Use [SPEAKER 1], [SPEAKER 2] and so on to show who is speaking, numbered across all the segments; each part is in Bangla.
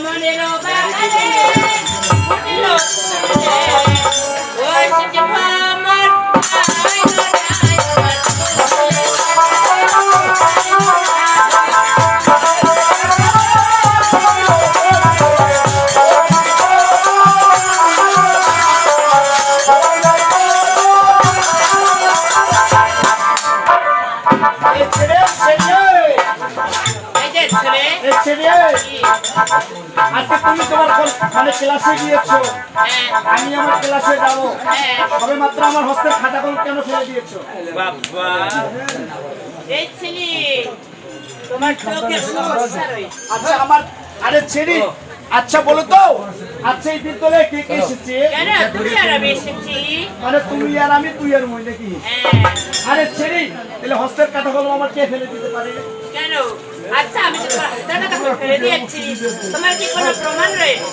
[SPEAKER 1] মনেরো বাগানে ফুটিল ওই চিঠি আমার
[SPEAKER 2] আজকে তুমি তোমার মানে ক্লাসে গিয়েছো, আমি আমার ক্লাসে যাবো, সবে মাত্র আমার হস্তের খাতা কলম কেন ফেলে দিয়েছো?
[SPEAKER 1] বাবা এই ছেলে তোমার চোখে সমস্যা রয়েছে।
[SPEAKER 2] আচ্ছা আমার আরে ছেড়ি, আচ্ছা বলো তো, আচ্ছা এই বিদ্যালয়ে কে কে এসেছে?
[SPEAKER 1] কেন তুমি আর আমি এসেছি?
[SPEAKER 2] মানে তুমি আর আমি, তুই আর মই নাকি? আরে ছেড়ি, তাহলে হস্তের খাতা কলম আমার কে ফেলে দিতে পারে?
[SPEAKER 1] কেন? আচ্ছা আমি তো তোমার হস্তের খাতা কলম ফেলে দিয়েছি, তোমার কি কোনো প্রমাণ রয়েছে?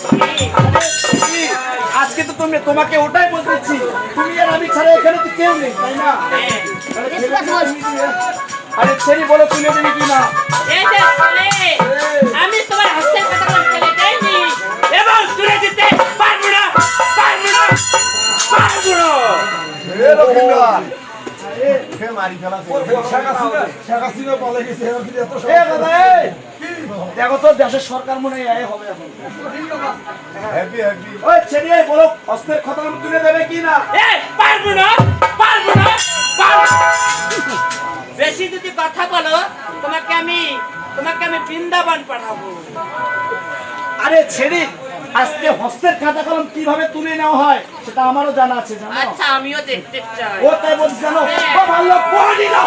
[SPEAKER 2] আজকে তো তুমি তোমাকে ওটাই বলতেছি, তুমি আর আমি ছাড়া এখানে তো কেউ নেই, তাই না? আরে ছেড়ি বলো তুলে দেবে কি না?
[SPEAKER 1] এই যে ছেলে, আমি তোমার হস্তের খাতা কলম ফেলে দেইনি এবং তুলে দিতে পারবো না, পারবো না, পারবো না।
[SPEAKER 2] দেখো তো দেশের সরকার মনে হয় হবে এখন। ওই ছেড়ে বলো হস্তের খাতা কলম তুলে দেবে কি না?
[SPEAKER 1] পারবো না, পারবো না, পারবো না। বেশি যদি কথা বলো তোমাকে আমি বৃন্দাবন পাঠাবো।
[SPEAKER 2] আরে ছেড়ি, আজকে হস্তের খাতা কলম কিভাবে তুলে নেওয়া হয় সেটা আমারও জানা আছে, জানো?
[SPEAKER 1] আচ্ছা আমিও দেখতে চাই।
[SPEAKER 2] ও তাই বলছি জানো? ও ভালো পড়ি না।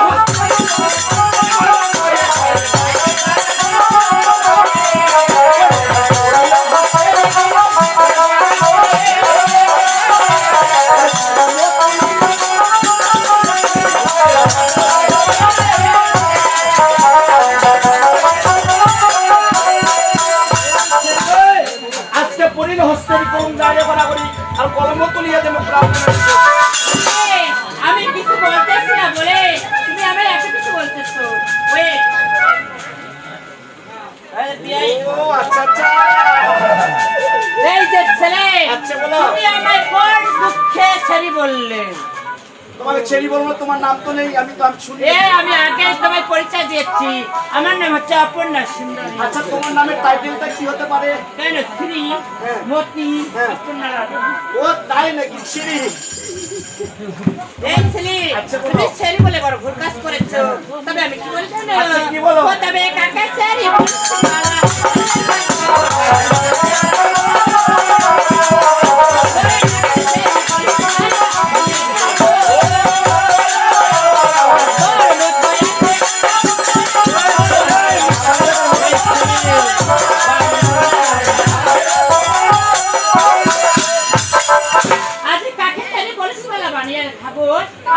[SPEAKER 2] আজকে পড়ি না হস্তের কলম দাঁড়িয়ে করা করি আর কলমও তুলিয়ে দেবো।
[SPEAKER 1] আমি কিছু বলতেছি না বলে তুমি আমার এত কিছু বলতেছো।
[SPEAKER 2] আচ্ছা আচ্ছা,
[SPEAKER 1] এই যে ছেলে,
[SPEAKER 2] আচ্ছা বলো।
[SPEAKER 1] তুমি আমায় কোন দুঃখে ছেড়ি বললে?
[SPEAKER 2] তোমাকে ছেড়ি বলবো, তোমার নাম তো নেই, আমি তো শুনি।
[SPEAKER 1] আমি আগে তোমায় পরিচয় দিয়েছি, আমার নাম হচ্ছে অপর্ণা সুন্দরী।
[SPEAKER 2] আচ্ছা তোমার নামের টাইটেলটা কি হতে পারে?
[SPEAKER 1] কেন? শ্রী মতি অপর্ণা রানী।
[SPEAKER 2] ও তাই নাকি? ছিরি
[SPEAKER 1] এই ছেলে,
[SPEAKER 2] আচ্ছা, বলো।
[SPEAKER 1] তুমি ছেড়ি বলে বড় ভুল কাজ করেছো। তবে আমি কি বলছি না?
[SPEAKER 2] আচ্ছা, কি বলো?
[SPEAKER 1] তবে কাকা ছেড়ি বলছি মালা। আজ কাকে ছেড়ি বলছি মালা বানিয়ে খাবো?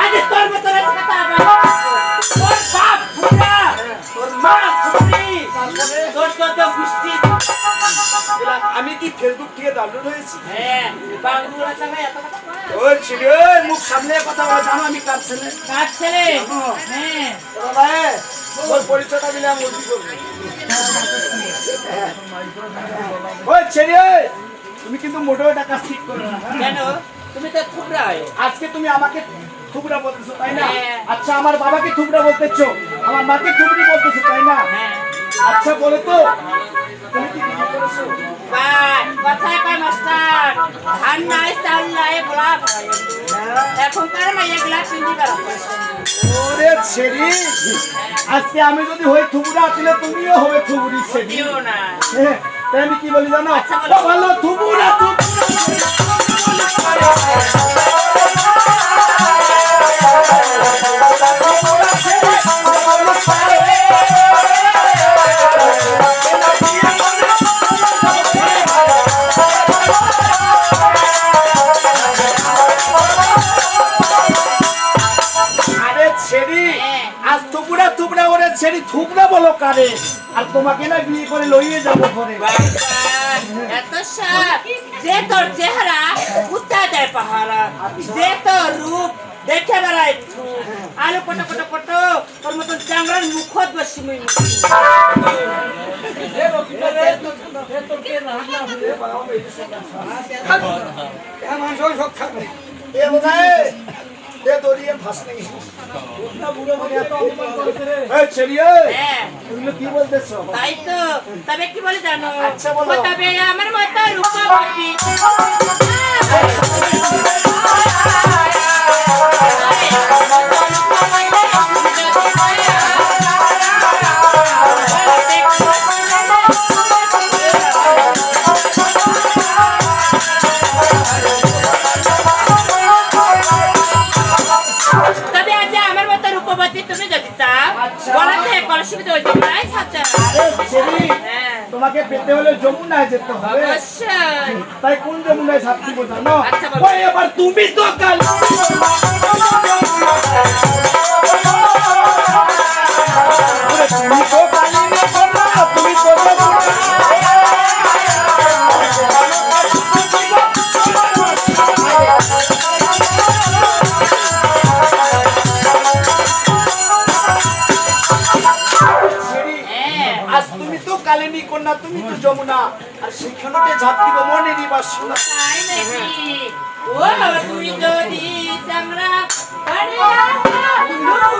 [SPEAKER 1] আজ তোর মতো কথা বানিয়ে তোর বাপ ফুটা, তোর মা ফুটি, তোর কত গুষ্টি।
[SPEAKER 2] আমি কি ফেসবুক থেকে ডাউনলোড হয়েছি?
[SPEAKER 1] হ্যাঁ, বাংলা চালায় এত কথা কয়।
[SPEAKER 2] ওই ছিরি, মুখ সামনে কথা বলে, জানো আমি কার ছেলে?
[SPEAKER 1] কার ছেলে? হ্যাঁ,
[SPEAKER 2] ভাই ওর পরিচয়টা দিলে আমি উঠি করবো। ওই ছিরি, তুমি কিন্তু মোটেও এটা কাজ ঠিক করো না।
[SPEAKER 1] কেন? তুমি তো থুবড়ায়।
[SPEAKER 2] আজকে তুমি আমাকে থুবড়া বলতেছো, তাই না?
[SPEAKER 1] হ্যাঁ।
[SPEAKER 2] আচ্ছা আমার বাবাকে থুবড়া বলতেছো, আমার মাকে থুবড়ি বলতেছো, তাই না?
[SPEAKER 1] হ্যাঁ,
[SPEAKER 2] আচ্ছা বলো তো, তুমি কি বিয়ে করেছো?
[SPEAKER 1] বাই, কথায় কয় মাস্টার, ধান নাই, চাল নাই, গোলা ভাই। এখনকার মাইয়াগুলা পিন্ডি বেড়াচ্ছে।
[SPEAKER 2] ওরে ছেড়ি, আজকে আমি যদি হই থুবড়া, তাহলে তুমিও হবে থুবড়ি ছেড়ি।
[SPEAKER 1] দিও না।
[SPEAKER 2] হ্যাঁ, তাই আমি কি বলি জানো?
[SPEAKER 1] আচ্ছা, বলো।
[SPEAKER 2] ও ভালো থুবড়া, আরে ছেড়ি, আজ থুবড়া থুবড়া ওরে ছেড়ি, থুবড়া বলো কারে? আর তোমাকে না বিয়ে করে লইয়ে যাবো ঘরে।
[SPEAKER 1] এত সাপ, যে তোর চেহারা উত্তায় দেয় পাহারা, যে তোর রূপ দেখে বেড়ায় আলু কটো কটো কটো, তোর মতন চাংড়ার মুখত বসি মুই।
[SPEAKER 2] এ বোঝায় এ দড়িয়ে ফাঁস নেই ছেড়িয়ে
[SPEAKER 1] হ্যাঁ
[SPEAKER 2] তুমি কি বলতেছো
[SPEAKER 1] তাই তো তবে কি বলে জানো
[SPEAKER 2] আচ্ছা, বলো।
[SPEAKER 1] তবে আমার মতো রূপবতী তবে আজ আমার মতো রূপবতী তুমি যদি চাও
[SPEAKER 2] আচ্ছা।
[SPEAKER 1] বলাতে অসুবিধা হইতে পারে ছাত্র
[SPEAKER 2] আরে ছেড়ি
[SPEAKER 1] হ্যাঁ
[SPEAKER 2] তোমাকে পেতে হলে যমুনায় যেতে হবে
[SPEAKER 1] অবশ্যই
[SPEAKER 2] তাই কোন যমুনায় ছাত্রী জানো
[SPEAKER 1] আচ্ছা, বলো।
[SPEAKER 2] ওই এবার তুমি তো কাল তুমি তো কালিনী কন্যা, তুমি তো যমুনা। ছেড়ি,
[SPEAKER 1] হ্যাঁ
[SPEAKER 2] আজ তুমি তো কালিনী কন্যা, তুমি তো যমুনা, আর সেখানে ঝাঁপি মনে নিবাস না।
[SPEAKER 1] তাই নাকি ও তুই যদি চামড়া আরে
[SPEAKER 2] ও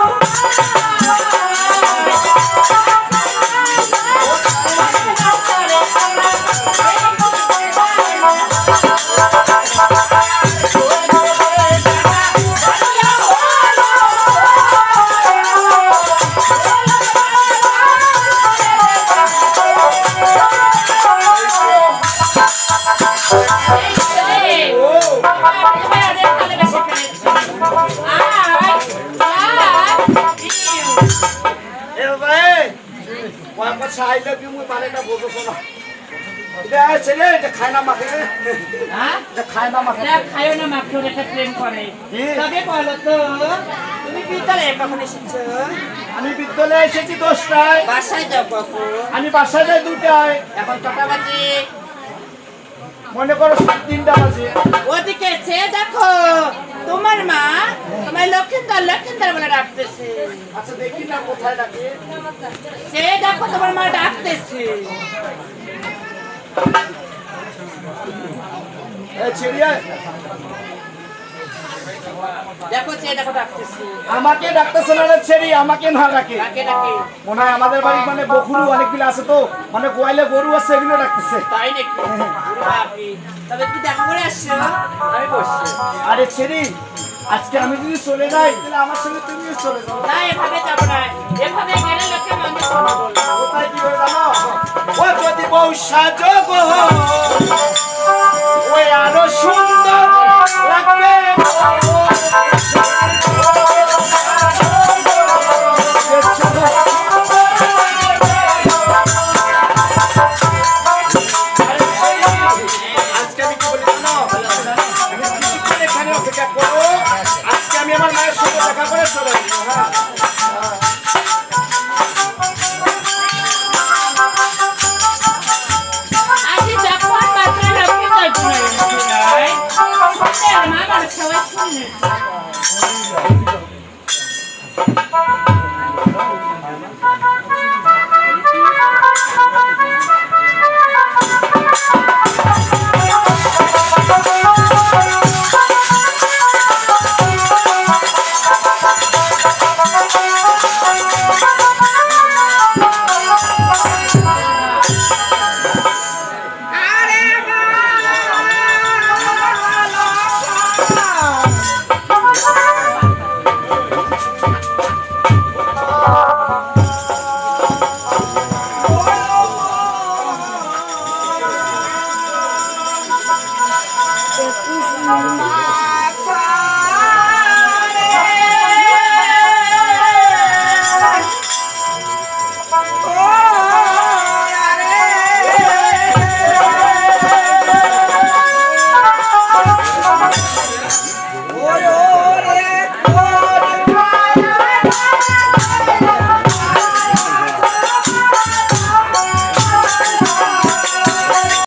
[SPEAKER 2] এ ভাই ওই কথা আই লাভ ইউ মানেটা বুঝছো না এটা ছেলে এটা খায় না মাখে এটা খায় না মাখে
[SPEAKER 1] খায়ও না মাখেও একটা প্রেম করে তবে বলো তো তুমি বিদ্যালয়ে কখন এসেছো
[SPEAKER 2] আমি বিদ্যালয়ে এসেছি 10টায়
[SPEAKER 1] বাসায় যাও কখন
[SPEAKER 2] আমি বাসায় যাই 2টায়
[SPEAKER 1] এখন কটা বাজে
[SPEAKER 2] মনে করো 3টা বাজে
[SPEAKER 1] ওদিকে চেয়ে দেখো তোমার মা তোমার লক্ষিন্দর বলে ডাকতেছে
[SPEAKER 2] আচ্ছা দেখি না কোথায় ডাকে
[SPEAKER 1] চেয়ে দেখো তোমার মা ডাকতেছে
[SPEAKER 2] এই ছেড়িয়া
[SPEAKER 1] দেখো চেয়ে দেখো ডাকতেছে
[SPEAKER 2] আমাকে ডাকতেছে না রে ছেড়ি আমাকে না ডাকে
[SPEAKER 1] ডাকে ডাকে
[SPEAKER 2] মনে হয় আমাদের বাড়ি মানে বকুরু অনেকগুলো আছে তো মানে গোয়ালে গরু আছে এগুলো ডাকতেছে
[SPEAKER 1] তাই নাকি বাপরে তবে কি দেখা করে আসছো আমি বসছি
[SPEAKER 2] আরে ছেড়ি আজকে আমি যদি চলে যাই তাহলে আমার সঙ্গে তুমিও চলে যাও
[SPEAKER 1] না এভাবে যাবো না এভাবে গেলে লোকে মন্দির শুনে বলবে
[SPEAKER 2] কোথায় কি হয়ে জানো ও যদি বউ সাজো গো ওই আরো সুন্দর লাগবে আজকে আমি কি বলি জানো আমি কিছুক্ষণ এখানে অপেক্ষা করবো আজকে আমি আমার মায়ের সঙ্গে দেখা করে চলে যাবো হ্যাঁ
[SPEAKER 1] আজ যখন মাত্র লক্ষিন্দর শুনে মা মানুষ সবাই শুনে